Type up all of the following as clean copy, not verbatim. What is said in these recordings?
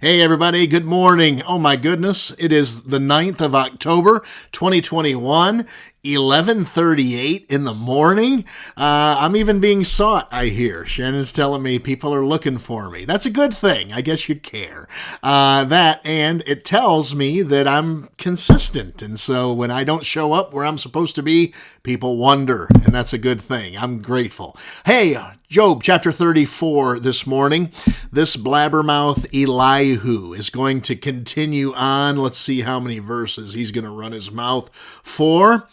Hey everybody, good morning. Oh my goodness, it is the 9th of October, 2021, 11:38 in the morning. I'm even being sought, I hear. Shannon's telling me people are looking for me. That's a good thing. I guess you care. And it tells me that I'm consistent. And so when I don't show up where I'm supposed to be, people wonder. And that's a good thing. I'm grateful. Hey, Job chapter 34 this morning. This blabbermouth Elihu is going to continue on. Let's see how many verses he's going to run his mouth for.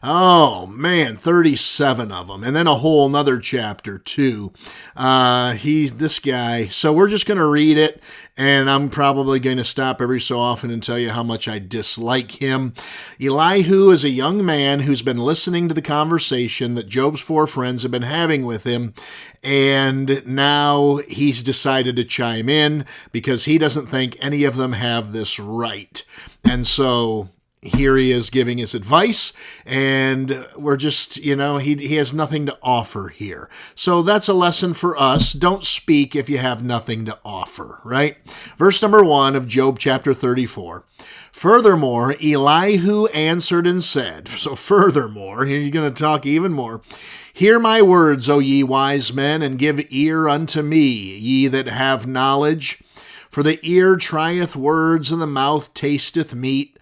Oh, man, 37 of them. And then a whole nother chapter, too. This guy. So we're just going to read it, and I'm probably going to stop every so often and tell you how much I dislike him. Elihu is a young man who's been listening to the conversation that Job's four friends have been having with him, and now he's decided to chime in because he doesn't think any of them have this right. And so here he is giving his advice, and we're just, he has nothing to offer here. So that's a lesson for us. Don't speak if you have nothing to offer, right? Verse number 1 of Job chapter 34. Furthermore, Elihu answered and said, so furthermore, here you're going to talk even more. Hear my words, O ye wise men, and give ear unto me, ye that have knowledge. For the ear trieth words, and the mouth tasteth meat.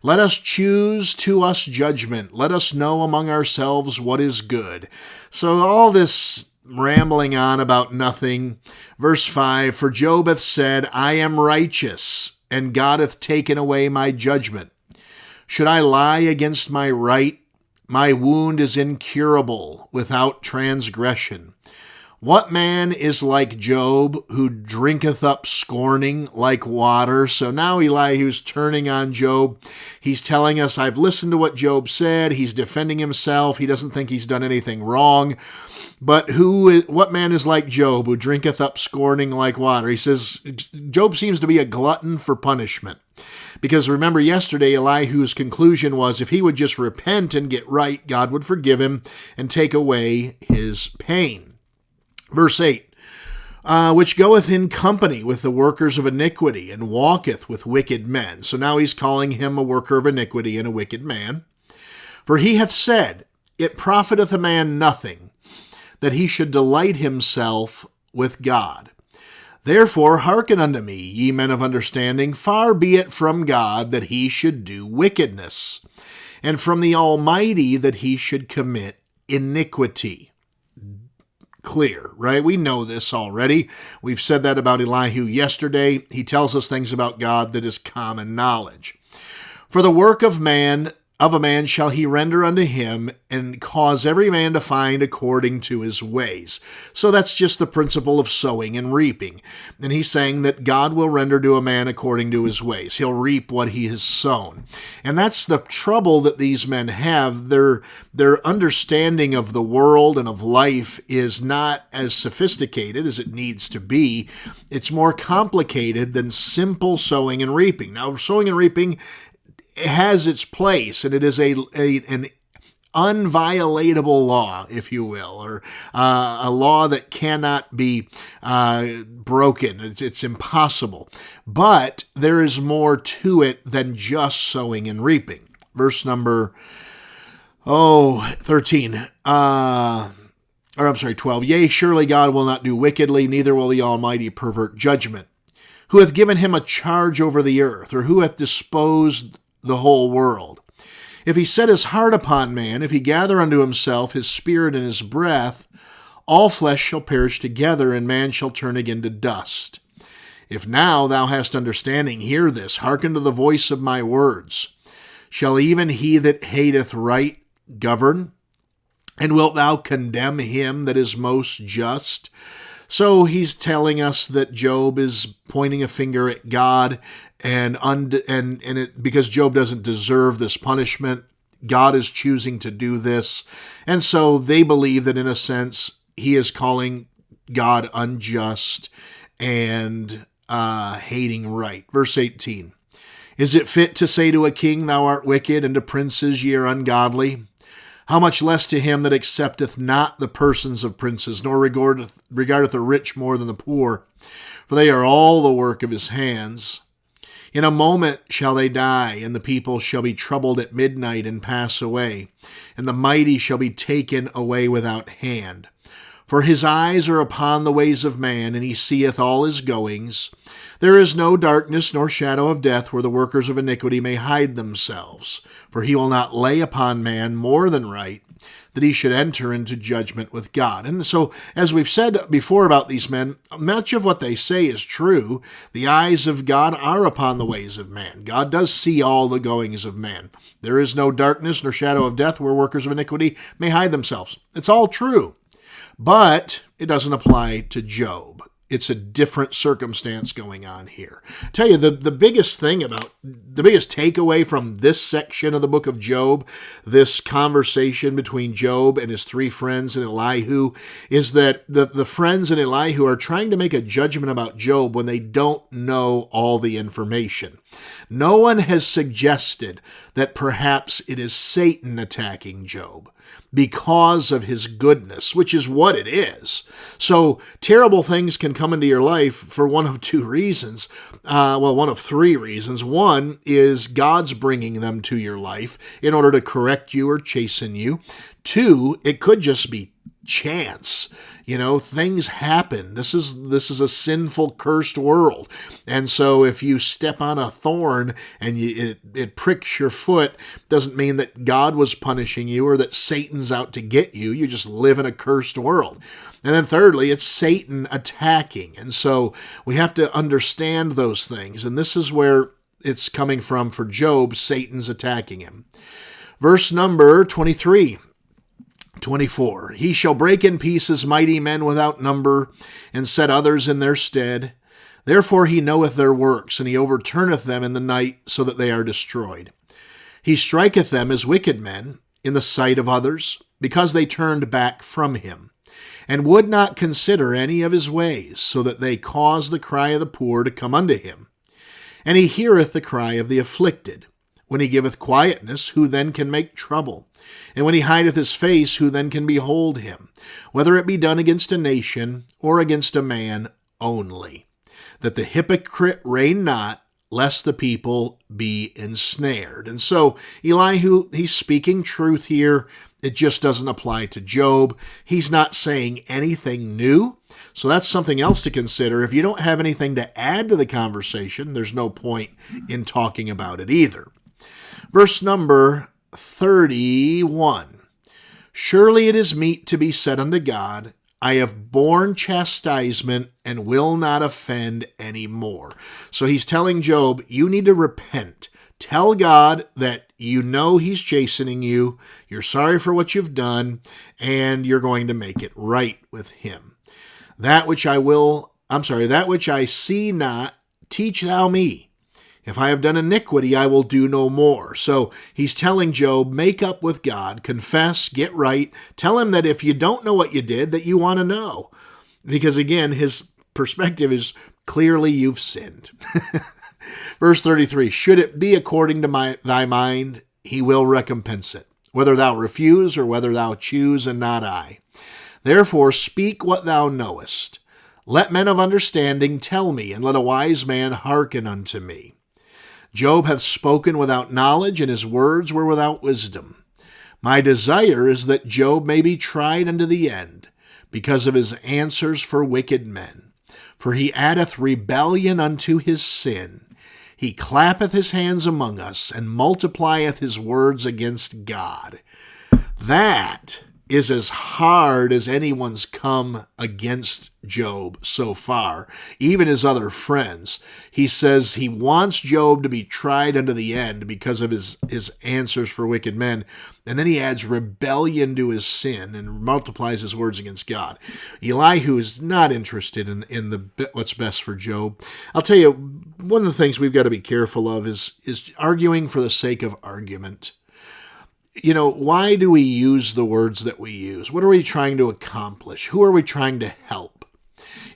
Let us choose to us judgment. Let us know among ourselves what is good. So all this rambling on about nothing. Verse 5, for Job hath said, I am righteous, and God hath taken away my judgment. Should I lie against my right? My wound is incurable without transgression. What man is like Job, who drinketh up scorning like water? So now Elihu's turning on Job. He's telling us, I've listened to what Job said. He's defending himself. He doesn't think he's done anything wrong. But what man is like Job, who drinketh up scorning like water? He says, Job seems to be a glutton for punishment. Because remember yesterday, Elihu's conclusion was if he would just repent and get right, God would forgive him and take away his pain. Verse 8, which goeth in company with the workers of iniquity and walketh with wicked men. So now he's calling him a worker of iniquity and a wicked man. For he hath said, it profiteth a man nothing, that he should delight himself with God. Therefore hearken unto me, ye men of understanding, far be it from God that he should do wickedness, and from the Almighty that he should commit iniquity. Clear, right? We know this already. We've said that about Elihu yesterday. He tells us things about God that is common knowledge. For the work of a man shall he render unto him, and cause every man to find according to his ways. So that's just the principle of sowing and reaping. And he's saying that God will render to a man according to his ways. He'll reap what he has sown. And that's the trouble that these men have. Their understanding of the world and of life is not as sophisticated as it needs to be. It's more complicated than simple sowing and reaping. Now, sowing and reaping has its place, and it is an unviolatable law, if you will, or a law that cannot be broken. It's impossible. But there is more to it than just sowing and reaping. Verse number 13. 12. Yea, surely God will not do wickedly, neither will the Almighty pervert judgment. Who hath given him a charge over the earth, or who hath disposed the whole world? If he set his heart upon man, if he gather unto himself his spirit and his breath, all flesh shall perish together, and man shall turn again to dust. If now thou hast understanding, hear this, hearken to the voice of my words. Shall even he that hateth right govern? And wilt thou condemn him that is most just? So he's telling us that Job is pointing a finger at God, and because Job doesn't deserve this punishment, God is choosing to do this. And so they believe that in a sense, he is calling God unjust and hating right. Verse 18, is it fit to say to a king, thou art wicked, and to princes, ye are ungodly? How much less to him that accepteth not the persons of princes, nor regardeth the rich more than the poor? for they are all the work of his hands. In a moment shall they die, and the people shall be troubled at midnight and pass away, and the mighty shall be taken away without hand. For his eyes are upon the ways of man, and he seeth all his goings. There is no darkness nor shadow of death where the workers of iniquity may hide themselves. For he will not lay upon man more than right, that he should enter into judgment with God. And so, as we've said before about these men, much of what they say is true. The eyes of God are upon the ways of man. God does see all the goings of man. There is no darkness nor shadow of death where workers of iniquity may hide themselves. It's all true. But it doesn't apply to Job. It's a different circumstance going on here. I tell you, the biggest takeaway from this section of the book of Job, this conversation between Job and his three friends and Elihu, is that the friends and Elihu are trying to make a judgment about Job when they don't know all the information. No one has suggested that perhaps it is Satan attacking Job because of his goodness, which is what it is. So terrible things can come into your life for one of two reasons. One of three reasons. One is God's bringing them to your life in order to correct you or chasten you. Two, it could just be chance. Things happen. This is a sinful, cursed world. And so if you step on a thorn and it pricks your foot, doesn't mean that God was punishing you or that Satan's out to get you. You just live in a cursed world. And then thirdly, it's Satan attacking. And so we have to understand those things. And this is where it's coming from for Job. Satan's attacking him. Verse number 23. 24, he shall break in pieces mighty men without number, and set others in their stead. Therefore he knoweth their works, and he overturneth them in the night, so that they are destroyed. He striketh them as wicked men in the sight of others, because they turned back from him, and would not consider any of his ways, so that they cause the cry of the poor to come unto him. And he heareth the cry of the afflicted. When he giveth quietness, who then can make trouble? And when he hideth his face, who then can behold him? Whether it be done against a nation, or against a man only. That the hypocrite reign not, lest the people be ensnared. And so Elihu, he's speaking truth here. It just doesn't apply to Job. He's not saying anything new. So that's something else to consider. If you don't have anything to add to the conversation, there's no point in talking about it either. Verse number 31. Surely it is meet to be said unto God, I have borne chastisement and will not offend any more. So he's telling Job, you need to repent. Tell God that you know he's chastening you, you're sorry for what you've done, and you're going to make it right with him. That which I see not, teach thou me. If I have done iniquity, I will do no more. So he's telling Job, make up with God, confess, get right. Tell him that if you don't know what you did, that you want to know. Because again, his perspective is clearly you've sinned. Verse 33, should it be according to thy mind, he will recompense it, whether thou refuse or whether thou choose and not I. Therefore speak what thou knowest. Let men of understanding tell me, and let a wise man hearken unto me. Job hath spoken without knowledge, and his words were without wisdom. My desire is that Job may be tried unto the end, because of his answers for wicked men. For he addeth rebellion unto his sin. He clappeth his hands among us, and multiplieth his words against God. That is as hard as anyone's come against Job so far, even his other friends. He says he wants Job to be tried unto the end because of his answers for wicked men. And then he adds rebellion to his sin and multiplies his words against God. Elihu is not interested in what's best for Job. I'll tell you, one of the things we've got to be careful of is arguing for the sake of argument. Why do we use the words that we use? What are we trying to accomplish? Who are we trying to help?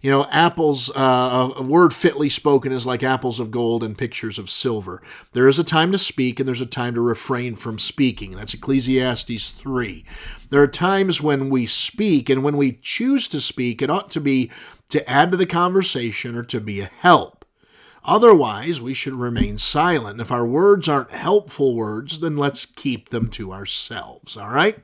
Apples, a word fitly spoken is like apples of gold and pictures of silver. There is a time to speak and there's a time to refrain from speaking. That's Ecclesiastes 3. There are times when we speak, and when we choose to speak, it ought to be to add to the conversation or to be a help. Otherwise, we should remain silent. If our words aren't helpful words, then let's keep them to ourselves, all right?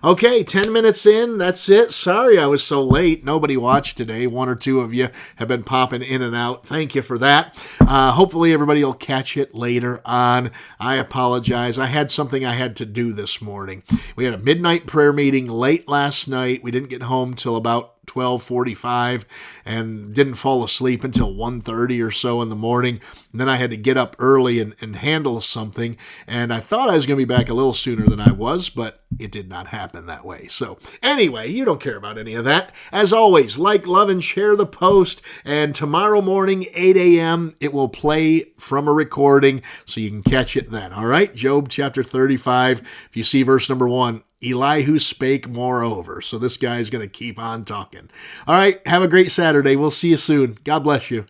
Okay, 10 minutes in, that's it. Sorry I was so late. Nobody watched today. One or two of you have been popping in and out. Thank you for that. Hopefully everybody will catch it later on. I apologize. I had something I had to do this morning. We had a midnight prayer meeting late last night. We didn't get home till about 12:45 and didn't fall asleep until 1:30 or so in the morning. And then I had to get up early and handle something. And I thought I was going to be back a little sooner than I was, but it did not happen that way. So anyway, you don't care about any of that. As always, like, love, and share the post. And tomorrow morning, 8 a.m., it will play from a recording so you can catch it then. All right? Job chapter 35. If you see verse number 1, Elihu spake moreover. So this guy is going to keep on talking. All right. Have a great Saturday. We'll see you soon. God bless you.